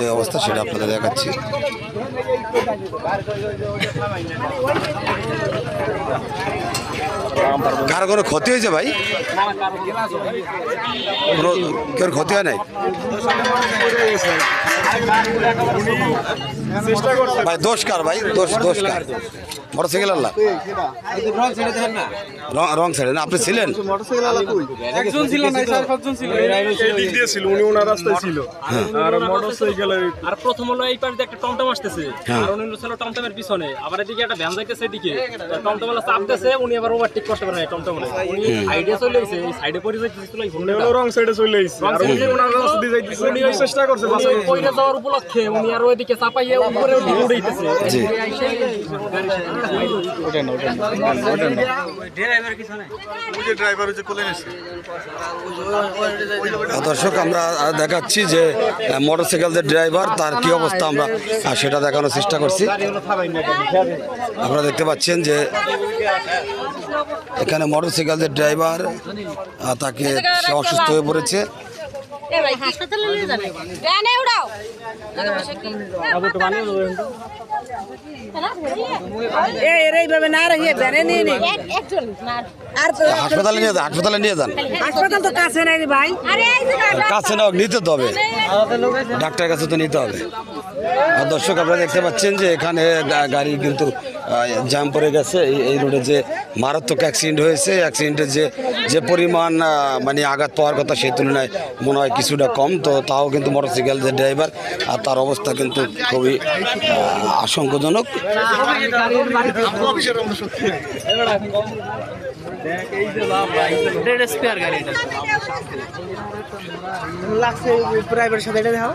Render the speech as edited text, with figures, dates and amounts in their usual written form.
এই অবস্থা সেটা আপনাদের দেখাচ্ছি। কার কোনো ক্ষতি হয়েছে ভাই? কোনো কেউ ক্ষতি হয় নাই ভাই? দোষ কার ভাই? দোষ কার? মোটরসাইকেল আল্লাহ রং সাইডে না? আপনি ছিলেন? আর প্রথম হলো এই পাশে একটা টমটম আসতেছে, আর উনি ছিল টমটমের পিছনে, আবার এদিকে একটা ভ্যান যাইতেছে, এদিকে টমটমওয়ালা চাপতেছে, উনি আবার ওভারটেক করতে পারে না টমটমওয়ালা, উনি সাইডে চলে গেছে, এই সাইডে পড়ে যাইতেছিল, এই ফোনটা রং সাইডে চলে গেছে, আর উনি ওনার রাস্তা দিয়ে যাইতেছে, উনি চেষ্টা করছে বাঁচানোর, পয়রা যাওয়ার উপলক্ষে উনি আর ওইদিকে চাপাইয়ে উপরে উড়াইতেছে। জি দর্শক, আমরা দেখাচ্ছি যে মোটরসাইকেল যে ড্রাইভার তার কি অবস্থা, আমরা সেটা দেখানোর চেষ্টা করছি। আপনারা দেখতে পাচ্ছেন যে এখানে মোটরসাইকেল যে ড্রাইভার তাকে সে অসুস্থ হয়ে পড়েছে। হাসপাতালে নিয়ে যাবে, ভ্যানে উড়াও। এইভাবে না রাখিয়ে ভ্যানে নিয়ে নি, হাসপাতালে নিয়ে যান, হাসপাতালে নিয়ে যান। হাসপাতাল তো কাছে নাই রে ভাই, কাছে না, নিতে তো হবে, ডাক্তারের কাছে তো নিতে হবে। আর দর্শক, আপনারা দেখতে পাচ্ছেন যে এখানে গাড়ি কিন্তু জ্যাম পড়ে গেছে। এই রোডে যে মারাত্মক অ্যাক্সিডেন্ট হয়েছে, অ্যাক্সিডেন্টের যে পরিমাণ মানে আঘাত পাওয়ার কথা সেই তুলনায় মনে হয় কিছুটা কম। তো তাও কিন্তু মোটরসাইকেল যে ড্রাইভার আর তার অবস্থা কিন্তু খুবই আশঙ্কাজনক। লাগছে প্রাইভেটের সাথে এটা দেখাও।